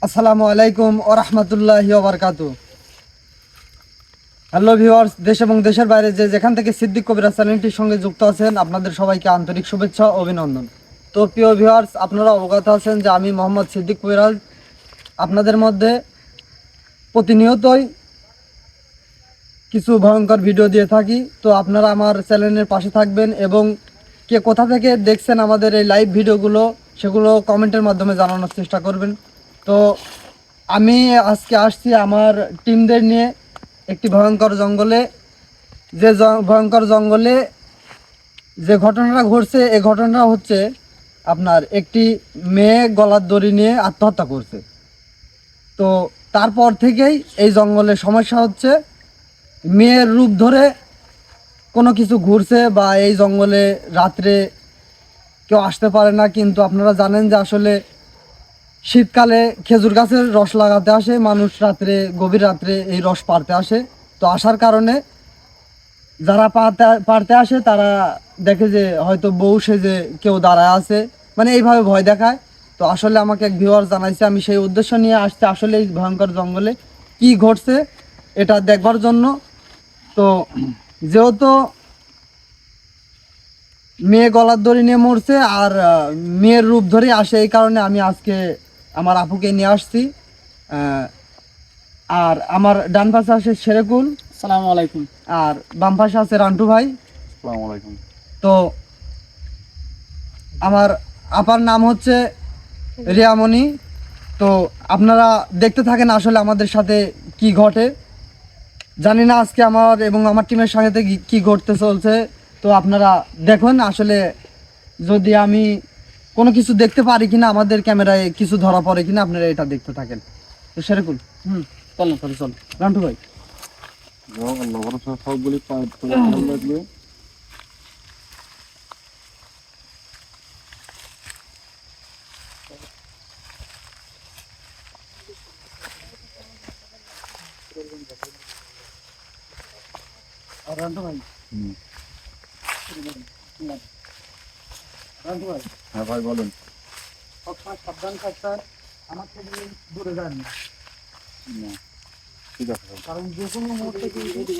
আসসালামু আলাইকুম ওয়া রাহমাতুল্লাহি ওয়া বারাকাতুহু। হ্যালো ভিউয়ার্স, দেশ এবং দেশের বাইরে যেখান থেকে সিদ্দিক কবিরাজ চ্যানেলটির সঙ্গে যুক্ত আছেন, আপনাদের সবাইকে আন্তরিক শুভেচ্ছা ও অভিনন্দন। তো প্রিয় ভিউয়ার্স, আপনারা অবগত আছেন যে আমি মোহাম্মদ সিদ্দিক কবিরাজ আপনাদের মধ্যে প্রতিনিয়তই কিছু ভয়ঙ্কর ভিডিও দিয়ে থাকি। তো আপনারা আমার চ্যানেলের পাশে থাকবেন এবং কে কোথা থেকে দেখছেন আমাদের এই লাইভ ভিডিওগুলো সেগুলো কমেন্টের মাধ্যমে জানানোর চেষ্টা করবেন। তো আমি আজকে আসছি আমার টিমদের নিয়ে একটি ভয়ঙ্কর জঙ্গলে। ভয়ঙ্কর জঙ্গলে যে ঘটনাটা ঘটছে, এই ঘটনাটা হচ্ছে আপনার একটি মেয়ে গলার দড়ি নিয়ে আত্মহত্যা করছে। তো তারপর থেকেই এই জঙ্গলে সমস্যা হচ্ছে, মেয়ের রূপ ধরে কোনো কিছু ঘুরছে বা এই জঙ্গলে রাত্রে কেউ আসতে পারে না। কিন্তু আপনারা জানেন যে আসলে শীতকালে খেজুর গাছের রস লাগাতে আসে মানুষ, রাত্রে গভীর রাত্রে এই রস পাড়তে আসে। তো আসার কারণে যারা পাড়তে আসে তারা দেখে যে হয়তো বউ সেজে কেউ দাঁড়ায় আছে, মানে এইভাবে ভয় দেখায়। তো আসলে আমাকে এক ভিউয়ার জানাইছে, আমি সেই উদ্দেশ্য নিয়ে আসছি আসলে এই ভয়ঙ্কর জঙ্গলে কি ঘটছে এটা দেখবার জন্য। তো যেহেতু মেয়ে গলার দড়ি নিয়ে মরছে আর মেয়ের রূপ ধরে আসে, এই কারণে আমি আজকে আমার আপুকে নিয়ে আসছি। আর আমার ডান পাশে আছে শেরেকুল, আসসালামু আলাইকুম। আর বাম পাশে আছে রান্টু ভাই। আসসালামু আলাইকুম। তো আমার আপার নাম হচ্ছে রিয়ামণি। তো আপনারা দেখতে থাকেন আসলে আমাদের সাথে কি ঘটে। জানি না আজকে আমার এবং আমার টিমের সাথে কি ঘটতে চলছে। তো আপনারা দেখুন আসলে যদি আমি কোনো কিছু দেখতে পারি কিনা, আমাদের ক্যামেরায় কিছু ধরা পড়ে কিনা, আপনারা এটা দেখতে থাকেন। তো শেরেকুল, চলো তাহলে চল রান্টু ভাই। আল্লাহ ভরসা, সবগুলি ভালো লাগবে। আর রান্টু ভাই, রান্টু ভাই, হ্যাঁ ভাই বলেন। সবসময় সাবধান থাকতেন, আমার থেকে দূরে যান না, না, ঠিক আছে ভাই। কারণ যে কোনো মুহূর্তে কিন্তু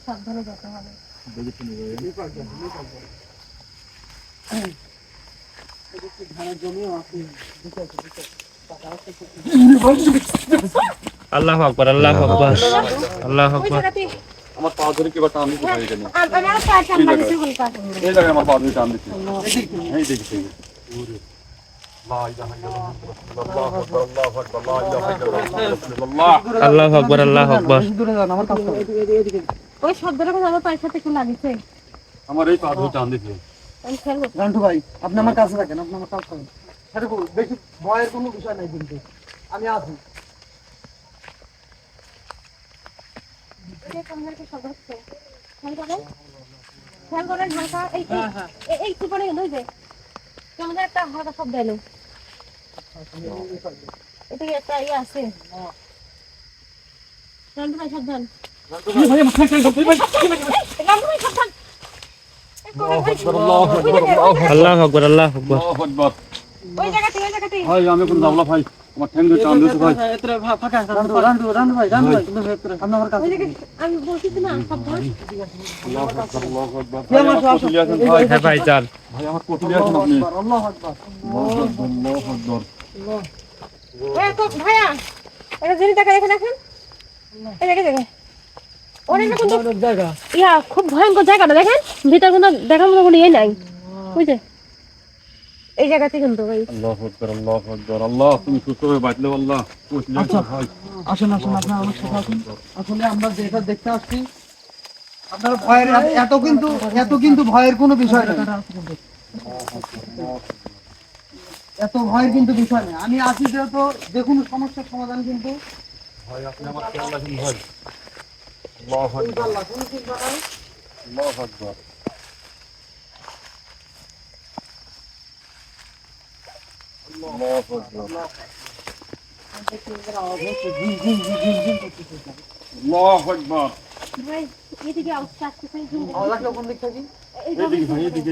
সাবধানে যেতে হবে। আল্লাহু আকবার, আল্লাহু আকবার, আল্লাহু আকবার। আমার পা ধরে কি টান দিতে পারি কেন? আমার পা টান দিতে বলবা। এই জায়গায় আমার পা ধরে টান দিতে। এই দেখি। লা ইলাহা ইল্লাল্লাহ, আল্লাহু আকবার, আল্লাহু আকবার, লা ইলাহা ইল্লাল্লাহ, আল্লাহু আকবার, আল্লাহু আকবার। দূরে যান, আমার কাছে ওই শব্দটা কোন আমার পায়ের সাথে একটু লাগিছে। আমার এই পা ধরে টান দিতে। আমি খেলবো। রান্টু ভাই, আপনি আমার কাছে থাকেন, আপনি আমার কাছে থাকেন। শেরেকুল, বেশি ভয়ের কোনো বিষয় নাই, কিন্তু আমি আছি। এই কোন একটা শব্দ হচ্ছে। খেয়াল করেন। খেয়াল করেন হালকা এই চিপড়ে এলো যে। কেমন একটা হালকা শব্দ এলো। এটা কি একটা ইয়ে আছে? রান্টু ভাই সাবধান। রান্টু ভাই সাবধান। আল্লাহু আকবার, আল্লাহু আকবার। আল্লাহু আকবার। ওই জায়গাতে ভাই আমি কোন জামলা ভাই, আমার ঠ্যাং ধরে টান দিতে ভাই। রান্টু ভাই, আপনি আমার কাছে ওই জায়গায় আমি বলছি না সাবধান। আল্লাহু আকবার, আল্লাহু আকবার। ভাই আমার কতলি আছেন ভাই? হ্যাঁ ভাই চাল। ভাই আমার কতলি আছেন আপনি? আল্লাহু আকবার। আল্লাহু আকবার। এই তো ভাইয়া এটা জিনিস দেখা দেখেন এই দেখে অনেক কিন্তু জায়গা ইয়া খুব ভয়ঙ্কর জায়গাটা দেখেন, ভিতর কোনো দেখার মতো কোনো ইয়ে নাই, বুঝছে এই জায়গাতে কিন্তু ভাই। আল্লাহু আকবার, আল্লাহু আকবার। আল্লাহ তুমি সুস্থ হয়ে বাঁচলে আল্লাহ। কতলি আছেন ভাই? আসুন আসুন, আপনি আমার সাথে আসুন। আসলে আমরা যেটা দেখতে আসছি, আপনার ভয়ের এত কিন্তু ভয়ের কোনো বিষয় নেই, এত ভয়ের কিন্তু বিষয় নেই। আমি আছি যেহেতু যে কোনো সমস্যার সমাধান কিন্তু ভাই আপনি আমার খেয়াল রাখেন ভাই। আল্লাহু আকবার, ইনশাআল্লাহ, কোনো চিন্তা নাই। আল্লাহু আকবার। আল্লাহু আকবার আল্লাহু আকবার ভাই এদিকে আওয়াজটা আসতেছে আওয়াজ আসলো কোন দিক থেকে? এদিকে ভাই এদিকে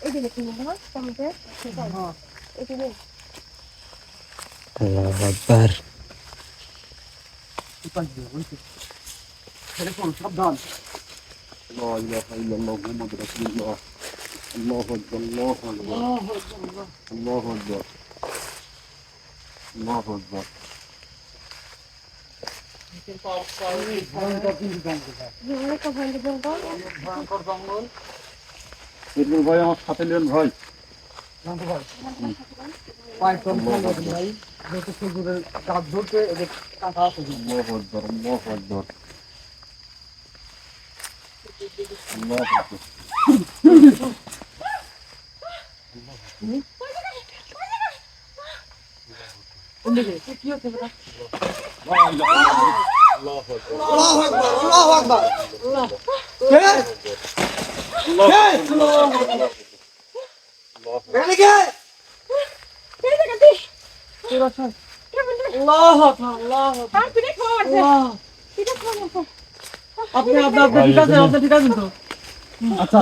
এদিকে তুমি না কমেন্টে হ্যাঁ এদিকে আল্লাহু আকবার সাবধান। لا إله إلا الله محمد رسول الله الله أكبر الله أكبر الله أكبر الله أكبر জঙ্গলে কখন জঙ্গল ভয়ঙ্কর জঙ্গল। এরকম ভাই আমার সাথে নেন ভাই জানতে ভাই পায়ে কম ভাই যত খেজুরের গাছ ধরতে এদের কাঁথা আছে الله أكبر الله أكبر الله أكبر কি হচ্ছে বেটা? لا إله إلا الله الله أكبر আল্লাহু আকবার আল্লাহু আকবার কে এখানে কে এই জায়গাতে তোরা সব কেমন আল্লাহু আকবার আল্লাহু আকবার আর পিঠে খাওয়া আছে আল্লাহ পিঠে খাওয়া আছে আপনি ঠিক আছেন তো? আচ্ছা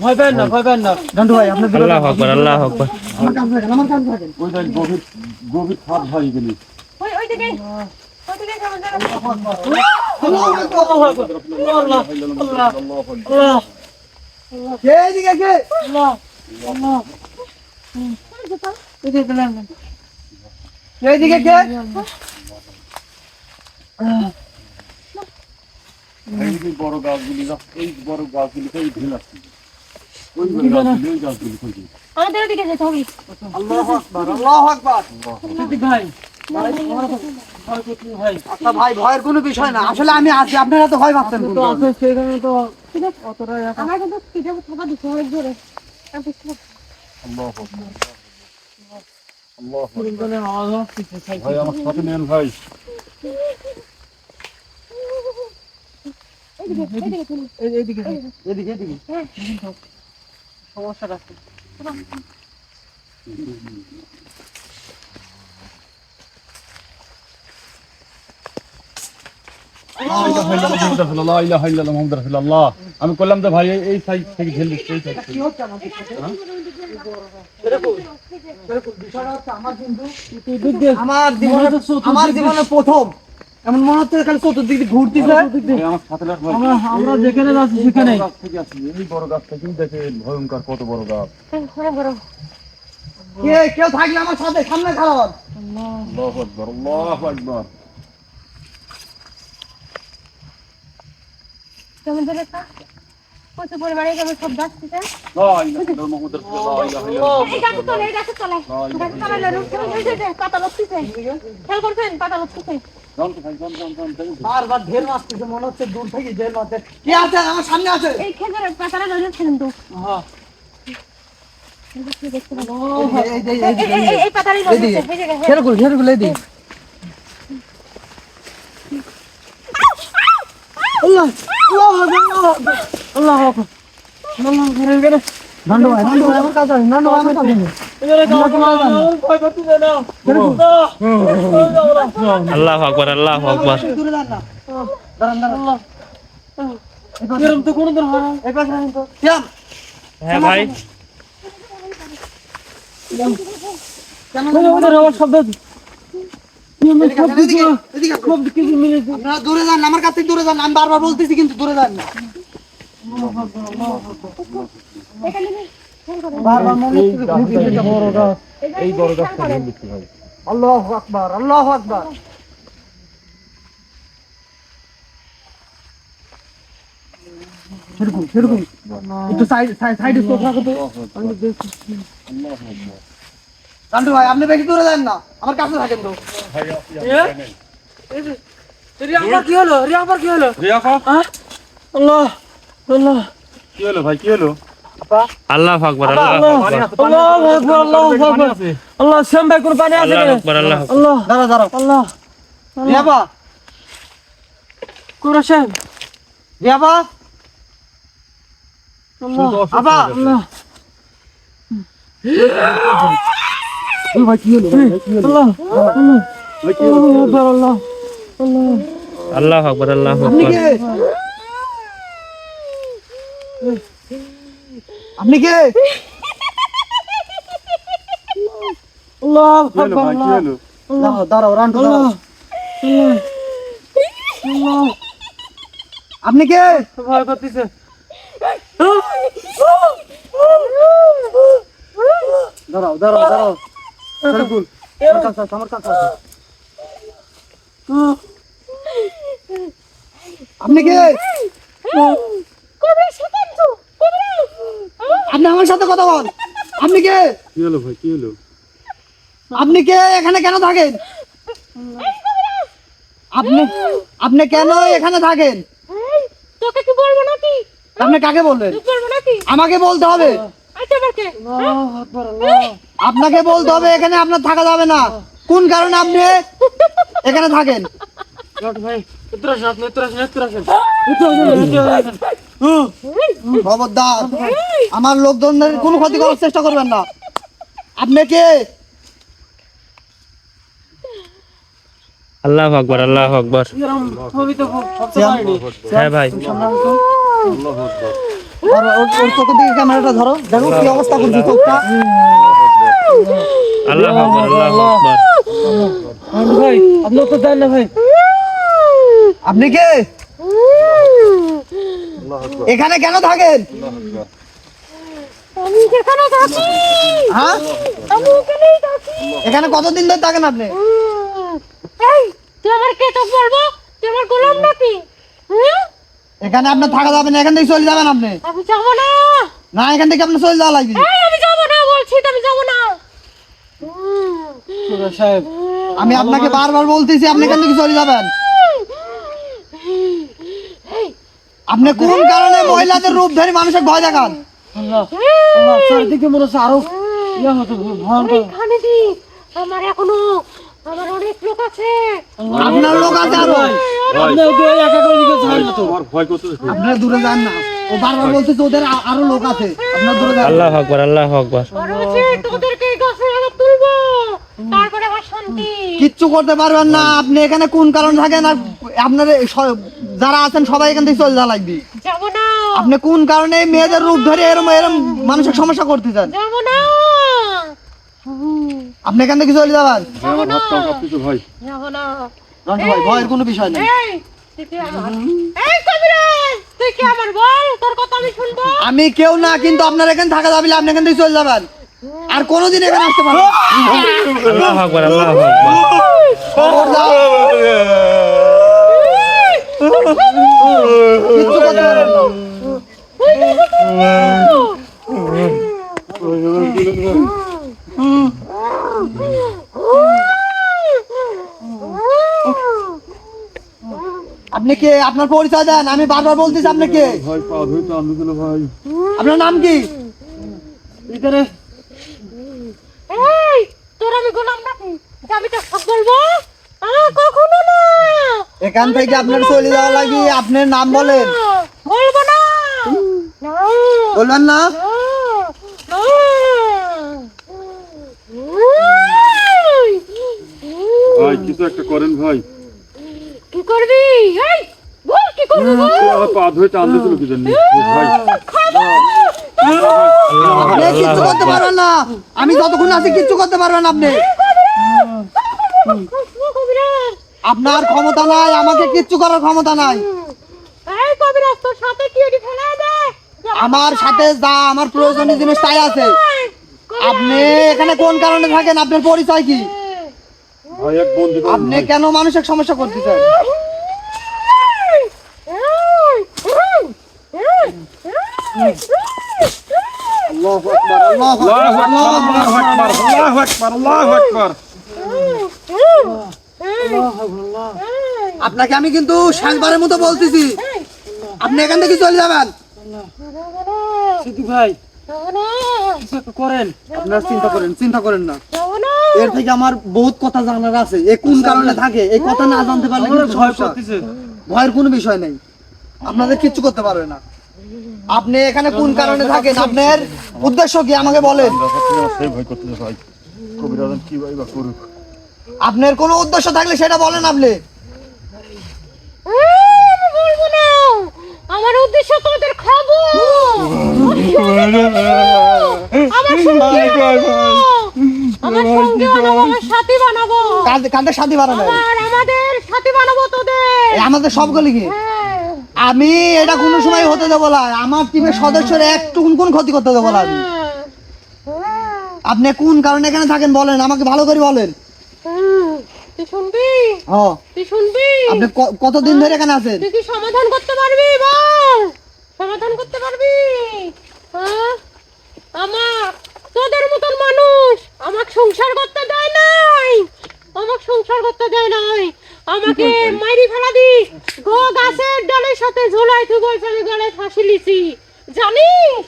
ভয় পেন না গান্ডু ভাই আপনি আল্লাহু আকবার আল্লাহু আকবার আমার কাছে থাকেন আমার কাছে থাকেন ওই দেখ গভীর খাদ ভাই এগুলি ওইদিকে কেমন জায়গা আল্লাহু আকবার আল্লাহু আকবার আল্লাহ الله أكبر আল্লাহ কে এদিকে কে আল্লাহ আল্লাহ এদিকে দিলেন কে এদিকে কে এই বড় গাছগুলি এই বড় গাছগুলিতেই ঢিল আছে ওই গাছগুলি কই আমাদের ওদিকে যেতে হবে আল্লাহু আকবার আল্লাহু আকবার সিদ্দিক ভাই আচ্ছা ভাই ভয়ের কোনো বিষয় না আসলে আমি আছি আপনারা তো ভয় পাচ্ছেন তো আছে সেখানে তো অতটা আমার কিন্তু পিঠে থাকা দিচ্ছে অনেক জোরে আমি বুঝতে পারছি الله أكبر الله أكبر ফুলগুলো আওয়াজ হচ্ছে ভাই আমার সাথে নেন ভাই এদিকে তুমি এদিকে এদিকে এদিকে হ্যাঁ সমস্যাটা আছে লা ইলাহা ইল্লাল্লাহ মুহাম্মাদুর রাসূলুল্লাহ আমি বললাম যে ভাই এই সাইড থেকে ঢিল দিচ্ছে এই সাইড কি হচ্ছে আমাদের সাথে এরকম বিষয়টা হচ্ছে আমার কিন্তু আমার জীবনে প্রথম এমন মনে হচ্ছে খালি চতুর্দিক দিয়ে ঘুরতেছে ভাই আমার সাথে লাগ ভাই আমরা যেখানে যাচ্ছি সেখানে গাছ থেকে আসছি এই বড় গাছ থেকে দেখে ভয়ঙ্কর কত বড় গাছ অনেক বড় কেউ থাকলে আমার সাথে সামনে খারাপ আল্লাহু আকবার আল্লাহু আকবার কেমন জায়গা প্রচুর পরিমাণে কেমন সব গাছ থেকে লা ইলাহা ইল্লাল্লাহ মুহাম্মাদুর রাসূলুল্লাহ লা ইলাহা ইল্লাল্লাহ এই গাছ চলে গাছ চলে পাতা লড়তেছে খেয়াল করছেন পাতা লড়তেছে জান বারবার ঢের মারতেছে মনে হচ্ছে দূর থেকে ঢের মারতে কি আছে আমার সামনে আছে এই খেজুরের পাতাটা লড়ছে কিন্তু হ্যাঁ দেখতে পাবো এই এই পাতারই লড়ছে এই জায়গায় ঝেড়গুলো এই দিকে আল্লাহ আল্লাহ আকবার নান্ডু ভাই আমার কাছে আসেন, নান্ডু ভাই আমার কাছে আসেন। আল্লাহু আকবার আল্লাহু আকবার দূরে যান না। দাঁড়ান, দাঁড়ান। এরকম তো কোনোদিন হয় না। এই পাশে আসেন তো। শ্যাম, হ্যাঁ ভাই এদিকে আসেন, এদিকে আসেন। আপনারা দূরে যান না, আমার কাছ থেকে দূরে যান না। আমি বারবার বলতেছি কিন্তু দূরে যান না। বারবার মনে হচ্ছে বড় গাছ। এই বড় গাছটা ঢিল দিচ্ছে ভাই আল্লাহু আকবার আল্লাহু আকবার সেরকম একটু সাইডে চোখ রাখো তো কান্টু ভাই আপনি বেশি দূরে যান না আমার কাছে থাকেন তো ভাই রিয়াফার কি হলো রিয়াফা আল্লাহ আল্লাহ কি হলো ভাই কি হলো আল্লাহু আকবার আল্লাহু আকবার আল্লাহু আকবার আল্লাহু আকবার আল্লাহ শ্যাম ভাই কোন পানি আছে আল্লাহু আকবার আল্লাহু আকবার আল্লাহ দাঁড়া দাঁড়া আল্লাহ রিয়াফা কোরা সাহেব জি আবা আবা ভাই কি হলো ভাই কি হলো আল্লাহ আকবার আল্লাহ আপনি আকবার কে আপনি কে আল্লাহ কি হলো ভাই কি হলো দাঁড়াও রান্টু দাঁড়াও আপনি কে ভয় করতেছে দাঁড়াও দাঁড়াও দাঁড়াও শরীফুল আমার কাছে আসো, আমার কাছে আসো। আপনি কে কবির সাথে তো কবির আপনি আমার সাথে কথা বল আপনি কে কি হলো ভাই কি হলো আপনি কে এখানে কেন থাকেন আপনি আপনি কেন এখানে থাকেন এই তোকে কি বলবো নাকি আপনি কাকে বলবেন তুই বলবো নাকি আমাকে বলতে হবে আচ্ছা আমাকে আপনাকে বলতে হবে এখানে আপনার থাকা যাবে না কোন কারণে আপনি এখানে থাকেন খবরদার আমার লোকজনের কোনো ক্ষতি করার চেষ্টা করবেন না আপনি কে আল্লাহ আকবার আল্লাহ আকবার হ্যাঁ ভাই আল্লাহু আকবার আর ওর চোখের দিকে ক্যামেরাটা ধরো দেখো কি অবস্থা করছে চোখটা আল্লাহ আকবার আল্লাহ আকবার ভাই আপনি তো জানেন না ভাই আপনি কে এখানে কেন থাকেন আমি যেখানে থাকি হ্যাঁ আমি এখানেই থাকি এখানে কতদিন ধরে থাকেন আপনি এই তুই আমার কে তো বলবো তুই আমার গোলাম নাকি এখানে আপনার থাকা যাবে না এখান থেকে চলে যাবেন আপনি আমি যাবো না না এখান থেকে আপনার চলে যাওয়া লাগবে এই আমি যাবো না বলছি তো আমি যাবো না সাহেব আমি আপনাকে বারবার বলতেছি আপনি এখান থেকে চলে যাবেন আপনি কোন কারণে মহিলাদের রূপ ধরে মানুষের ভয় দেখান চারদিকে মনে হচ্ছে আরো এখানে দি আমার এখনো আমার অনেক লোক আছে আপনার লোক আছে আরো তোমার ভয় করতেছে আপনারা দূরে যান না ও বারবার বলতেছে ওদের আরো লোক আছে আপনারা দূরে যান আল্লাহ আকবার আল্লাহ আকবার আর হচ্ছে তোদেরকে এই গাছের আগে তুলবো তারপরে আমার শান্তি কিচ্ছু করতে পারবেন না আপনি এখানে কোন কারণে থাকেন আর আপনার যারা আছেন সবাই এখান থেকে চলে যাওয়া লাগবে যাবো না আপনি কোন কারণে এই মেয়েদের রূপ ধরে এরম এরম মানুষের সমস্যা করতে চান যাবো না আপনি এখান থেকে চলে যাবেন আমার হাত পা কাঁপতেছে ভাই যাবো না রন্টু ভাই ভয়ের কোনো বিষয় নেই এই তুই কি আমার এই কবিরাজ তুই কি আমার বল তোর কথা আমি শুনবো আমি কেউ না কিন্তু আপনার এখানে থাকা যাবে না আপনি এখান থেকে চলে যাবেন আর কোনোদিন এখানে আসতে পারবেন না। আল্লাহ আকবার আল্লাহ আকবার খবর দাও। কিচ্ছু করতে পারবেন না। আপনি কে আপনার পরিচয় দেন আমি বারবার বলতেছি আপনি কে ভাই পা ধুই তো আনতে দিল ভাই আপনার নাম কি এই তোর আমি গোলাম নাকি যে আমি তো সব বলবো কখনো না এখান থেকে আপনার চলে যাওয়া লাগি আপনার নাম বলেন বলবো না না বলবেন না ভাই কিছু একটা করেন ভাই কি করবি এই বল কি করবি বল আমার পা ধুই তো আনতে দিল কি জানি ভাই আপনি কিচ্ছু করতে পারবেন না আমি যতক্ষণ আছি কিচ্ছু করতে পারবেন না আপনি আপনার ক্ষমতা নাই আমাকে কিচ্ছু করার ক্ষমতা নাই এই কবিরাজ তোর সাথে কি এটি ফেলা দে আমার সাথে যা আমার প্রয়োজনীয় জিনিস তাই আছে আপনি এখানে কোন কারণে থাকেন আপনার পরিচয় কি ভাই এক বন্ধু আপনি কেন মানুষের সমস্যা করতেছেন আল্লাহু আকবার আল্লাহু আকবার আল্লাহু আকবার আল্লাহু আকবার আল্লাহু আকবার আপনাকে আমি কিন্তু শেষবারের মতো বলতেছি আপনি এখান থেকে চলে যাবেন সিদ্দিক ভাই কিছু একটা করেন আপনারা চিন্তা করেন না এর থেকে আমার বহুত কথা জানার আছে এ কোন কারণে থাকে এই কথা না জানতে পারলে কিন্তু সমস্যা ভয়ের কোনো বিষয় নেই, আপনাদের কিচ্ছু করতে পারবে না। আপনি এখানে কোন কারণে থাকেন, আপনার উদ্দেশ্য কি আমাকে বলেন। সেই ভয় করতেছে ভাই, কবিরাজ কি ভাই বা করুক। আপনার কোনো উদ্দেশ্য থাকলে সেটা বলেন আপনি। আমি বলবো না, আমার উদ্দেশ্য তোদের খাবো, আমার সঙ্গে বানাবো, আমার সঙ্গে বানাবো, আমার সাথী বানাবো, কাদের সাথী বানাবেন? আমাদের সাথী বানাবো তোদের। আমাদের সবগুলি কি? হ্যাঁ। আমি এটা কোনো সময় হতে দেবো না। আমার টিমের সদস্যরা একটু কোন ক্ষতি করতে দেবো না আমি। আপনি কোন কারণে এখানে থাকেন বলেন, আমাকে ভালো করে বলেন। তুই শুনবি? হ্যাঁ, তুই শুনবি? আপনি কতদিন ধরে এখানে আছেন? তুই কি সমাধান করতে পারবি? বল, সমাধান করতে পারবি? হ্যাঁ? আমার তোদের মতন মানুষ আমাকে সংসার করতে দেয় নাই, আমাকে সংসার করতে দেয় নাই, আমাকে মাইরি ফেলা দিস, গো গাছের ডালের সাথে ঝোলাই, তুই বলছিস আমি গলায় ফাঁসি লিছি, জানিস?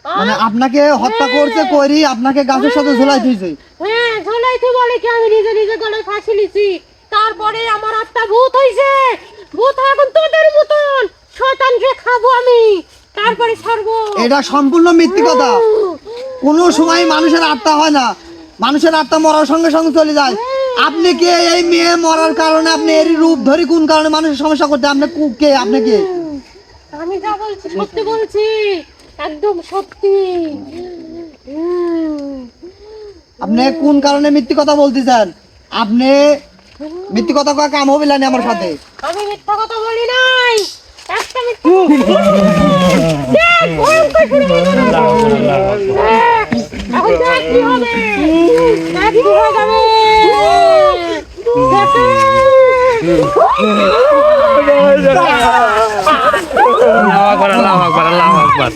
মানে আপনাকে হত্যা করছে কইরি, আপনাকে গাছের সাথে ঝোলাই দিয়েছে। হ্যাঁ, ঝোলাই তুই বলে কি আমি নিজে নিজে গলায় ফাঁসি লিছি, তারপরে আমার আত্মা ভূত হইছে, ভূত হয়ে এখন তোদের মতন শয়তান রে খাবো আমি, তারপরে ছাড়বো। এটা সম্পূর্ণ মিথ্যে কথা। কোনো সময় মানুষের আত্মা হয় না, মানুষের আত্মা মরার সঙ্গে সঙ্গে চলে যায়। আপনি কে? এই মেয়ে মরার কারণে আপনি এর রূপ ধরে কোন কারণে মানুষের সমস্যা করতে? আপনি কে? আপনি কে? আমি যা বলছি সত্যি বলছি, একদম সত্যি। আপনি কোন কারণে মিথ্যে কথা বলতেছেন? আপনি মিথ্যে কথা কয়ে কাম হবে না আমার সাথে। আমি মিথ্যা কথা বলি নাই, একটা মিথ্যা দেখ, ভয়ঙ্কর শুরু হয়ে গেল। দেখ, এখন দেখ কি হবে, দেখ কি হয়ে যাবে। আল্লাহু আকবার, আল্লাহু আকবার, আল্লাহু আকবার।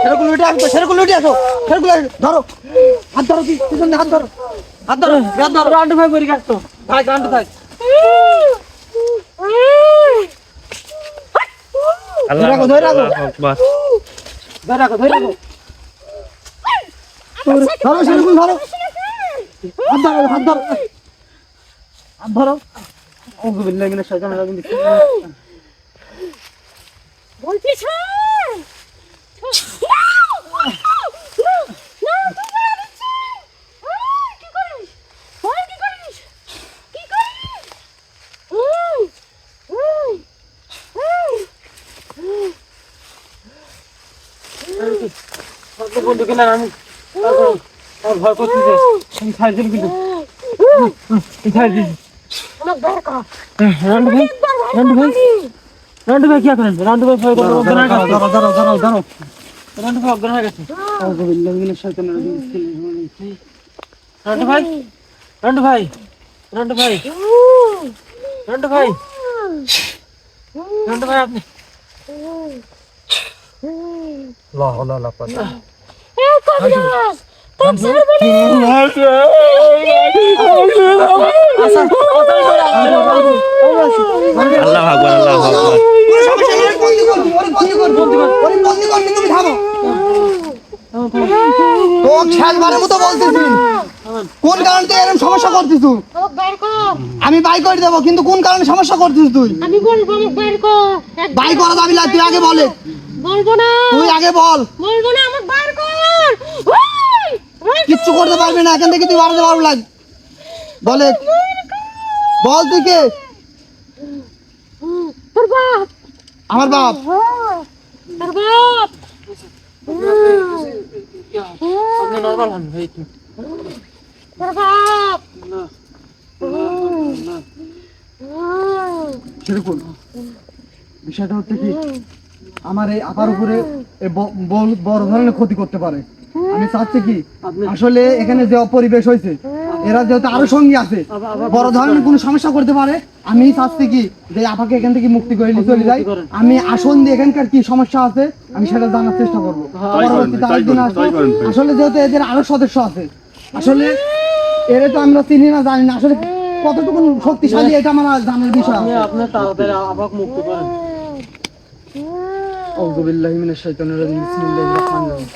সেরকম লুটে আসো, সেরকম লুটে আসো, সেরকম ধরো, হাত ধরো, কি পিছনে হাত ধরো, হাত ধরো, হাত ধরো। রান্ডু ভাই পরি কাটতো ভাই, রান্ডু ভাই। আল্লাহু রাখো, ধরে রাখো। আকবার। ধরে রাখো, ধরে রাখো, ধরো, সেরকম ধরো, হাত ধরো, হাত ধরো, হাত ধরো। আউযু বিল্লাহি মিনাশ শাইতানির রাজিম। বলছি ছাড়। না, তুই মারিস। কি করিস? ভয় কি করিস? কি করিস? বন্ধু কিনা আমি ভয় করতেছে, আমি ছাড় দিন কিন্তু ছাড় দিন। আমার বের কর। রান্ডু ভাই, রান্ডু ভাই, রান্ডু ভাই কি করেন? রান্ডু ভাই ভয় করতে অজ্ঞান হয়ে গেছে। ধরো, ধরো, ধরো, ধরো। রান্ডু ভাই অজ্ঞান হয়ে গেছে। আউযু বিল্লাহি মিনাশ শাইতানির রাজিম। রান্ডু ভাই, রান্ডু ভাই, রান্ডু ভাই, রান্ডু ভাই, রান্ডু ভাই আপনি লা লা লা পাতা। এই কবিরাজ, তোর ছাড়বো না। আল্লাহু আকবার, আল্লাহু আকবার। কোনো সমস্যা নেই, বন্দি করবি, ওরে বন্দি করবি, ওরে বন্দি করবি, তুমি থামো। তো শেষবারের মতো বলতেছি, কোন কারণে তুই এরকম সমস্যা করছিস তুই? আমাকে বের কর। আমি বাই করে দেবো, কিন্তু কোন কারণে সমস্যা করছিস তুই? আমি বলবো, আমাকে বের কর। বাই করা যাবি না, তুই আগে বলে, বলবো না, তুই আগে বল। বলবো না, আমাকে বের কর। ওই, কিচ্ছু করতে পারবি না, এখান থেকে তুই বাড়াতে পারবি না। বলে, বল তুই কে? তোর বাপ। আমার বাপ। তোর বাপ। আপনি নরমাল হন ভাই, তোর বাপ। সেরকম বিষয়টা হচ্ছে কি, আমার এই আপার উপরে বড় ধরনের ক্ষতি করতে পারে। আমি চাচ্ছি কি, আসলে এখানে যে পরিবেশ হয়েছে, এরা যেহেতু আরো সঙ্গী আছে, বড় ধরনের কোনো সমস্যা করতে পারে। আমি চাচ্ছি কি, যে আপাকে এখান থেকে মুক্তি করে নিয়ে চলে যাই। আমি আসন দিয়ে এখানকার কি সমস্যা আছে আমি সেটা জানার চেষ্টা করবো। পরবর্তীতে আরেকদিন আসবো। আসলে যেহেতু এদের আরো সদস্য আছে, আসলে এরা তো আমরা চিনি না, জানি না আসলে কতটুকু শক্তিশালী, এটা আমার জানার বিষয়। আপনি তাড়াতাড়ি আপাক মুক্ত করেন। আউযু বিল্লাহি মিনাশ শাইতানির রাজিম। বিসমিল্লাহির রহমানির রহিম।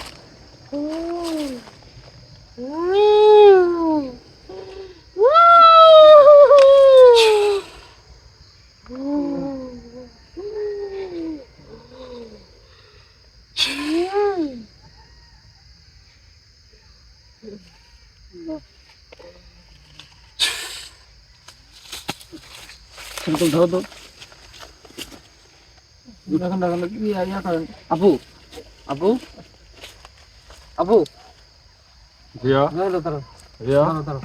সেরকম ধরো তো দেখেন দেখেন ইয়া করেন আপু আপু আপু রিয়া ধরো ধরো রিয়া ধরো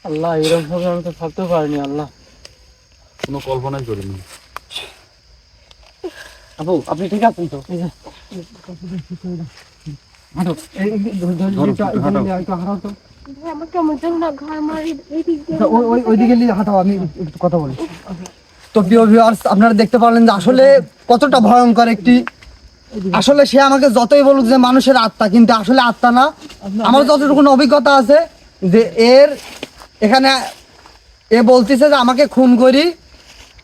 আল্লাহ এরকম ভাবে আমি তো ভাবতে পারিনি আল্লাহ কোনো কল্পনাই করিনি। আপু আপনি ঠিক আছেন তো হাঁটো একটু হাঁটাও তো ভাই, আমার কেমন যেন না ঘর মারি এইদিক দিয়ে। ওইদিকে নিয়ে হাঁটাও, আমি একটু কথা বলি। তো প্রিয় ভিউয়ার্স, আপনারা দেখতে পারলেন যে আসলে কতটা ভয়ঙ্কর একটি, আসলে সে আমাকে যতই বলুক যে মানুষের আত্মা, কিন্তু আসলে আত্মা না। আমার যতটুকু অভিজ্ঞতা আছে যে এখানে এ বলতেছে যে আমাকে খুন করি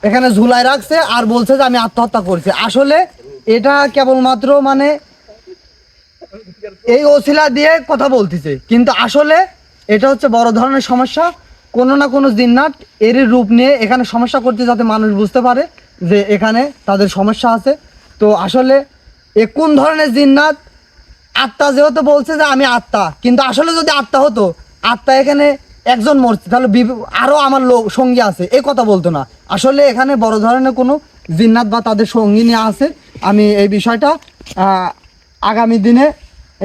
এখানে ঝুলাই রাখছে আর বলছে যে আমি আত্মহত্যা করছি। আসলে এটা কেবলমাত্র মানে এই ওসিলা দিয়ে কথা বলতেছে, কিন্তু আসলে এটা হচ্ছে বড় ধরনের সমস্যা। কোনো না কোনো জিন্নাত এরই রূপ নিয়ে এখানে সমস্যা করতে, যাতে মানুষ বুঝতে পারে যে এখানে তাদের সমস্যা আছে। তো আসলে এ কোন ধরনের জিন্নাত? আত্মা যেহেতু বলছে যে আমি আত্মা, কিন্তু আসলে যদি আত্মা হতো, আত্মা এখানে একজন মরছে তাহলে আরো আমার লোক সঙ্গী আছে এই কথা বলতো না। আসলে এখানে বড় ধরনের কোনো জিন্নাত বা তাদের সঙ্গী নিয়ে আছে। আমি এই বিষয়টা আগামী দিনে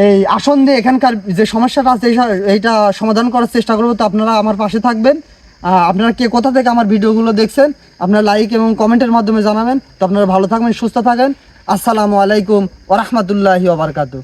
এই আসন দিয়ে এখানকার যে সমস্যাটা আছে এইটা সমাধান করার চেষ্টা করবো। তো আপনারা আমার পাশে থাকবেন। আপনারা কে কোথা থেকে আমার ভিডিওগুলো দেখছেন আপনারা লাইক এবং কমেন্টের মাধ্যমে জানাবেন। তো আপনারা ভালো থাকবেন, সুস্থ থাকেন। আসসালামু আলাইকুম ওয়া রাহমাতুল্লাহি ওয়া বারাকাতুহু।